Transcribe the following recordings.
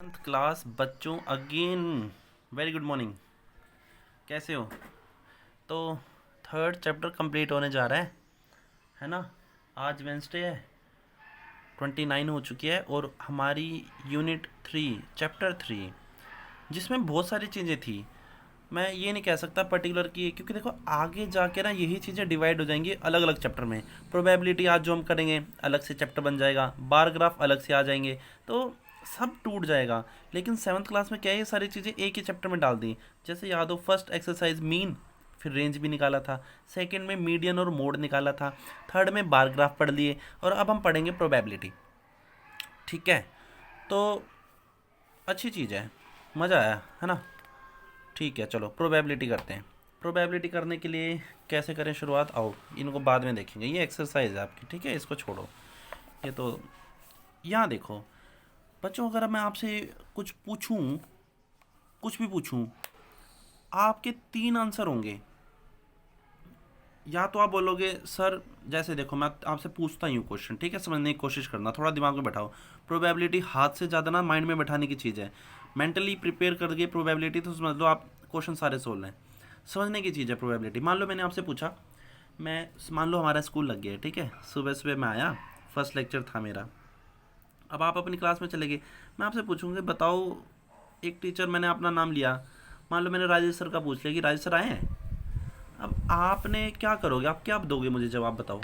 Class बच्चों again very good morning. कैसे हो? तो थर्ड चैप्टर कंप्लीट होने जा रहा है ना। आज वेंसडे है, 29 हो चुकी है और हमारी यूनिट 3 चैप्टर 3 जिसमें बहुत सारी चीज़ें थी। मैं ये नहीं कह सकता पर्टिकुलर की, क्योंकि देखो आगे जाके ना यही चीज़ें डिवाइड हो जाएंगी अलग अलग चैप्टर में। प्रोबेबिलिटी आज जो हम करेंगे अलग से चैप्टर बन जाएगा, बार ग्राफ अलग से आ जाएंगे, तो सब टूट जाएगा। लेकिन सेवन्थ क्लास में क्या है, ये सारी चीज़ें एक ही चैप्टर में डाल दी। जैसे याद हो, फर्स्ट एक्सरसाइज मीन, फिर रेंज भी निकाला था, सेकंड में मीडियन और मोड निकाला था, थर्ड में बार ग्राफ पढ़ लिए, और अब हम पढ़ेंगे प्रोबेबिलिटी। ठीक है, तो अच्छी चीज़ है, मज़ा आया है ना। ठीक है, चलो प्रोबेबिलिटी करते हैं। प्रोबेबिलिटी करने के लिए कैसे करें शुरुआत, आओ इनको बाद में देखेंगे। ये एक्सरसाइज है आपकी, ठीक है, इसको छोड़ो। ये तो यहाँ देखो बच्चों, अगर मैं आपसे कुछ पूछूं, कुछ भी पूछूं, आपके तीन आंसर होंगे। या तो आप बोलोगे सर, जैसे देखो मैं आपसे पूछता ही हूँ क्वेश्चन, ठीक है, समझने की कोशिश करना, थोड़ा दिमाग में बैठाओ। प्रोबेबिलिटी हाथ से ज़्यादा ना माइंड में बैठाने की चीज़ है। मेंटली प्रिपेयर करके प्रोबेबिलिटी तो समझ लो आप क्वेश्चन सारे सोल्व हैं। समझने की चीज़ है प्रोबेबिलिटी। मान लो मैंने आपसे पूछा, मैं मान लो हमारा स्कूल लग गया है, ठीक है, सुबह सुबह मैं आया, फर्स्ट लेक्चर था मेरा। अब आप अपनी क्लास में चले गए, मैं आपसे पूछूंगी बताओ, एक टीचर मैंने अपना नाम लिया, मान लो मैंने राजेश सर का पूछ लिया कि राजेश सर आए हैं। अब आपने क्या करोगे, आप क्या दोगे मुझे जवाब, बताओ।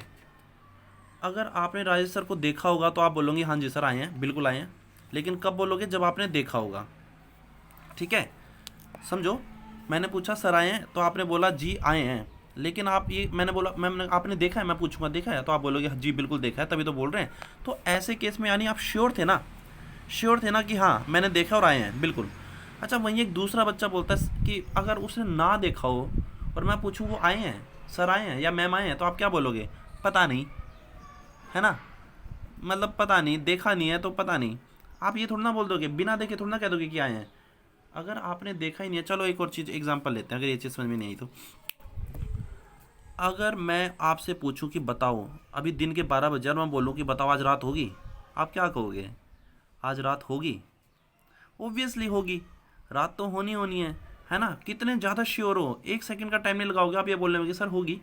अगर आपने राजेश सर को देखा होगा तो आप बोलोगे हाँ जी सर आए हैं, बिल्कुल आए हैं। लेकिन कब बोलोगे, जब आपने देखा होगा। ठीक है, समझो, मैंने पूछा सर आए हैं तो आपने बोला जी आए हैं। लेकिन आप ये मैंने बोला मैंने आपने देखा है, मैं पूछूंगा देखा है, तो आप बोलोगे जी बिल्कुल देखा है, तभी तो बोल रहे हैं। तो ऐसे केस में यानी आप श्योर थे ना, श्योर थे ना कि हाँ मैंने देखा और आए हैं, बिल्कुल। अच्छा, वहीं एक दूसरा बच्चा बोलता है कि अगर उसने ना देखा हो और मैं पूछूं वो आए हैं, सर आए हैं या मैम आए हैं, तो आप क्या बोलोगे, पता नहीं, है ना। मतलब पता नहीं, देखा नहीं है तो पता नहीं। आप ये थोड़ा ना बोल दोगे, बिना देखे थोड़ा ना कह दोगे कि आए हैं, अगर आपने देखा ही नहीं है। चलो एक और चीज़ एग्जांपल लेते हैं, अगर ये चीज़ समझ में नहीं आई तो। अगर मैं आपसे पूछूं कि बताओ, अभी दिन के 12 बजे और मैं बोलूं कि बताओ आज रात होगी, आप क्या कहोगे, आज रात होगी। ओब्वियसली होगी, रात तो होनी होनी है ना। कितने ज़्यादा श्योर हो, एक सेकंड का टाइम नहीं लगाओगे आप ये बोलने में कि सर होगी,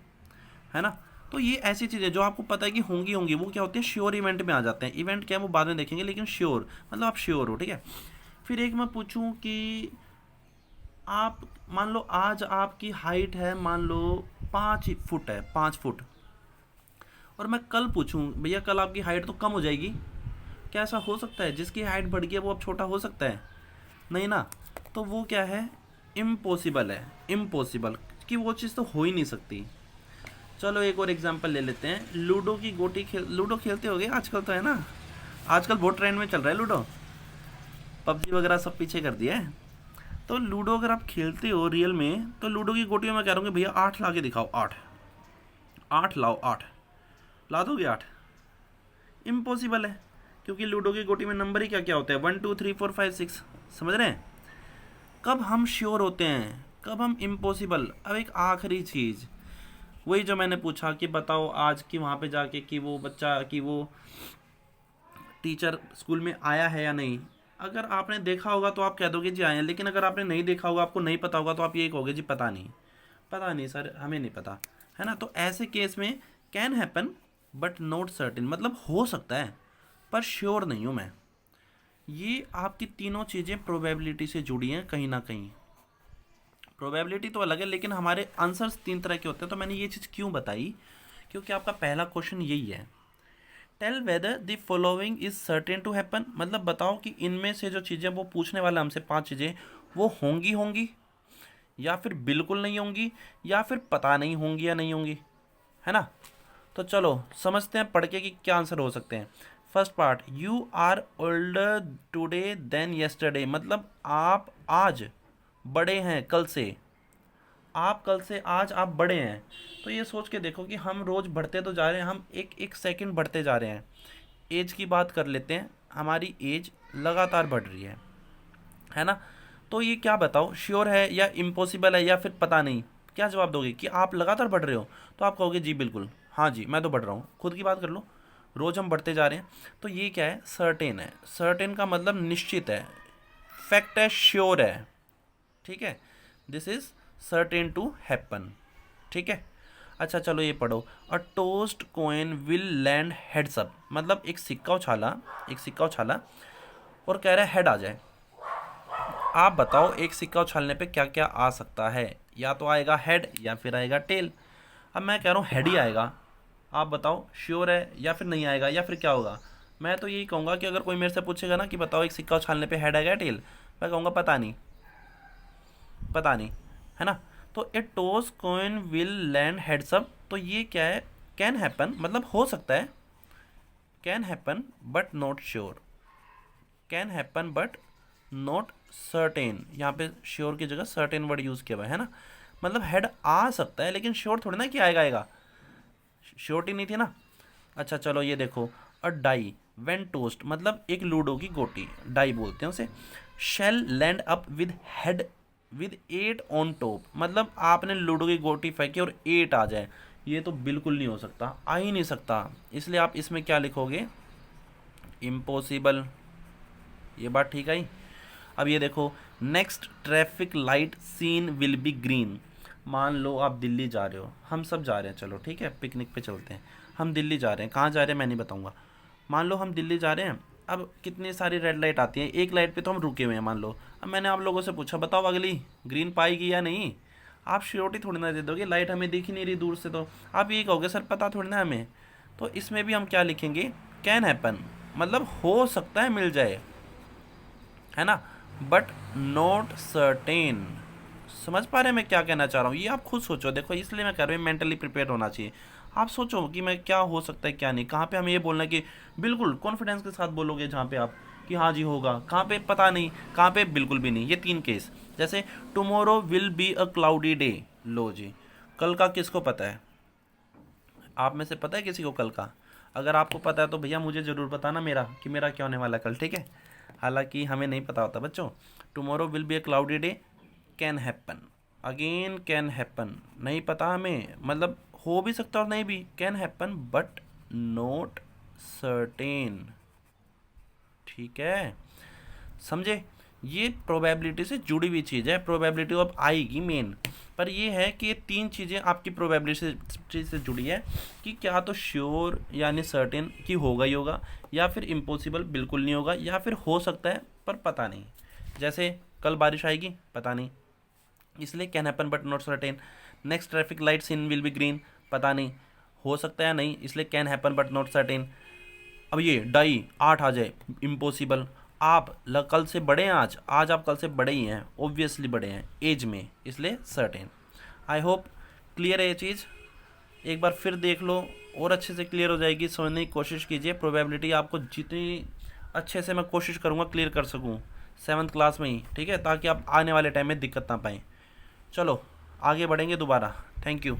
है ना। तो ये ऐसी चीज़ें जो आपको पता है कि होंगी होंगी, वो क्या होती है, श्योर इवेंट में आ जाते हैं। इवेंट क्या है वो बाद में देखेंगे, लेकिन श्योर मतलब आप श्योर हो, ठीक है। फिर एक मैं पूछूं कि आप मान लो आज आपकी हाइट है, मान लो 5 फुट है, 5 फुट, और मैं कल पूछूं भैया कल आपकी हाइट तो कम हो जाएगी, क्या ऐसा हो सकता है, जिसकी हाइट बढ़ गई है वो अब छोटा हो सकता है, नहीं ना। तो वो क्या है, इम्पॉसिबल है, इम्पॉसिबल, कि वो चीज़ तो हो ही नहीं सकती। चलो एक और एग्जांपल ले लेते हैं, लूडो की गोटी लूडो खेलते होगे आजकल, तो है ना, आजकल बहुत ट्रेंड में चल रहा है लूडो, पबजी वगैरह सब पीछे कर दिया है। तो लूडो अगर आप खेलते हो रियल में, तो लूडो की गोटियों में कह रहा हूँ कि भैया 8 ला के दिखाओ, 8, 8 लाओ, 8 ला दोगे, 8 इम्पॉसिबल है, क्योंकि लूडो की गोटी में नंबर ही क्या क्या होता है, 1 2 3 4 5 6, समझ रहे हैं। कब हम श्योर होते हैं, कब हम इम्पॉसिबल। अब एक आखिरी चीज़, वही जो मैंने पूछा कि बताओ आज की वहाँ पे जाके कि वो बच्चा कि वो टीचर स्कूल में आया है या नहीं। अगर आपने देखा होगा तो आप कह दोगे जी आए हैं, लेकिन अगर आपने नहीं देखा होगा, आपको नहीं पता होगा, तो आप ये कहोगे जी पता नहीं, पता नहीं सर हमें नहीं पता, है ना। तो ऐसे केस में can happen but not certain, मतलब हो सकता है पर श्योर नहीं हूँ मैं। ये आपकी तीनों चीज़ें प्रोबेबिलिटी से जुड़ी हैं कहीं ना कहीं। प्रोबेबिलिटी तो अलग है, लेकिन हमारे आंसर्स तीन तरह के होते हैं। तो मैंने ये चीज़ क्यों बताई, क्योंकि आपका पहला क्वेश्चन यही है, tell whether the following is certain to happen, मतलब बताओ कि इनमें से जो चीज़ें वो पूछने वाला हमसे 5 चीज़ें, वो होंगी होंगी, या फिर बिल्कुल नहीं होंगी, या फिर पता नहीं होंगी या नहीं होंगी, है ना। तो चलो समझते हैं पढ़ के कि क्या आंसर हो सकते हैं। First part, you are older today than yesterday, मतलब आप आज बड़े हैं कल से, आप कल से आज आप बड़े हैं। तो ये सोच के देखो कि हम रोज़ बढ़ते तो जा रहे हैं, हम एक एक सेकंड बढ़ते जा रहे हैं। एज की बात कर लेते हैं, हमारी एज लगातार बढ़ रही है ना। तो ये क्या बताओ, श्योर है या इम्पॉसिबल है या फिर पता नहीं, क्या जवाब दोगे कि आप लगातार बढ़ रहे हो, तो आप कहोगे जी बिल्कुल, हाँ जी मैं तो बढ़ रहा हूँ। खुद की बात कर लो, रोज़ हम बढ़ते जा रहे हैं। तो ये क्या है, सर्टेन है। सर्टेन का मतलब निश्चित है, फैक्ट है, श्योर है, ठीक है, this is certain to happen, ठीक है। अच्छा चलो ये पढ़ो, a tossed coin will land heads up, मतलब एक सिक्का उछाला, एक सिक्का उछाला और कह रहा है हेड आ जाए। आप बताओ एक सिक्का उछालने पे क्या क्या आ सकता है, या तो आएगा हेड या फिर आएगा टेल। अब मैं कह रहा हूँ हेड ही आएगा, आप बताओ श्योर है या फिर नहीं आएगा या फिर क्या होगा। मैं तो यही कहूँगा कि अगर कोई मेरे से पूछेगा ना कि बताओ एक सिक्का उछालने पे हेड आएगा या टेल, मैं कहूँगा पता नहीं, पता नहीं, है ना। तो a toss coin will land heads up, तो ये क्या है, कैन हैपन, मतलब हो सकता है, can happen but not sure, can happen but not certain, यहाँ पे श्योर की जगह सर्टेन वर्ड यूज़ किया हुआ है ना, मतलब हेड आ सकता है लेकिन श्योर थोड़ी ना कि आएगा, आएगा, श्योरिटी नहीं थी ना। अच्छा चलो ये देखो, अ डाई वेन टोस्ट, मतलब एक लूडो की गोटी, डाई बोलते हैं उसे, shall land up with head with 8 on top, मतलब आपने लूडो की गोटी फेंकी और 8 आ जाए, ये तो बिल्कुल नहीं हो सकता, आ ही नहीं सकता, इसलिए आप इसमें क्या लिखोगे, इम्पॉसिबल, ये बात ठीक आई। अब ये देखो, next traffic light seen will be green, मान लो आप दिल्ली जा रहे हो, हम सब जा रहे हैं, चलो ठीक है पिकनिक पे चलते हैं, हम दिल्ली जा रहे हैं, कहाँ जा रहे हैं मैं नहीं बताऊँगा, मान लो हम दिल्ली जा रहे हैं, अब कितनी सारी रेड लाइट आती हैं, एक लाइट पे तो हम रुके हुए हैं मान लो, अब मैंने आप लोगों से पूछा बताओ अगली ग्रीन पाएगी या नहीं, आप श्योरिटी थोड़ी ना दे दोगे, लाइट हमें दिख ही नहीं रही दूर से, तो आप यही कहोगे सर पता थोड़ी ना हमें। तो इसमें भी हम क्या लिखेंगे, कैन हैपन, मतलब हो सकता है मिल जाए, है ना, बट नॉट सर्टेन। समझ पा रहे हैं मैं क्या कहना चाह रहा हूँ, ये आप खुद सोचो, देखो इसलिए मैं कह रहा हूँ मेंटली प्रिपेयर होना चाहिए, आप सोचो कि मैं क्या हो सकता है क्या नहीं, कहाँ पे हमें ये बोलना है कि बिल्कुल कॉन्फिडेंस के साथ बोलोगे जहाँ पे आप कि हाँ जी होगा, कहाँ पे पता नहीं, कहाँ पे बिल्कुल भी नहीं, ये 3 केस। जैसे tomorrow will be a cloudy day, लो जी, कल का किसको पता है, आप में से पता है किसी को कल का, अगर आपको पता है तो भैया मुझे ज़रूर बताना मेरा कि मेरा क्या होने वाला कल, ठीक है, हालांकि हमें नहीं पता होता बच्चों। Tomorrow will B A cloudy day, can happen, again can happen, नहीं पता हमें, मतलब हो भी सकता और नहीं भी, can happen but not certain, ठीक है, समझे, ये प्रोबेबिलिटी से जुड़ी हुई चीज़ है, प्रोबेबिलिटी अब आएगी मेन, पर ये है कि ये 3 चीज़ें आपकी प्रोबेबिलिटी से जुड़ी है कि क्या तो श्योर यानी सर्टेन कि होगा ही होगा, या फिर इम्पॉसिबल बिल्कुल नहीं होगा, या फिर हो सकता है पर पता नहीं, जैसे कल बारिश आएगी पता नहीं, इसलिए can happen but not certain. Next traffic light seen will be green, पता नहीं, हो सकता है नहीं, इसलिए can happen but not certain. अब ये डाई 8 आ जाए, इम्पॉसिबल, आप कल से बड़े हैं, आज आप कल से बड़े ही हैं, ऑब्वियसली बड़े हैं एज में, इसलिए सर्टेन। आई होप क्लियर है ये चीज़, एक बार फिर देख लो और अच्छे से क्लियर हो जाएगी, समझने की कोशिश कीजिए, प्रोबेबिलिटी आपको जितनी अच्छे से मैं कोशिश करूँगा क्लियर कर सकूँ 7th क्लास में ही, ठीक है, ताकि आप आने वाले टाइम में दिक्कत ना पाएँ। चलो आगे बढ़ेंगे दोबारा, थैंक यू।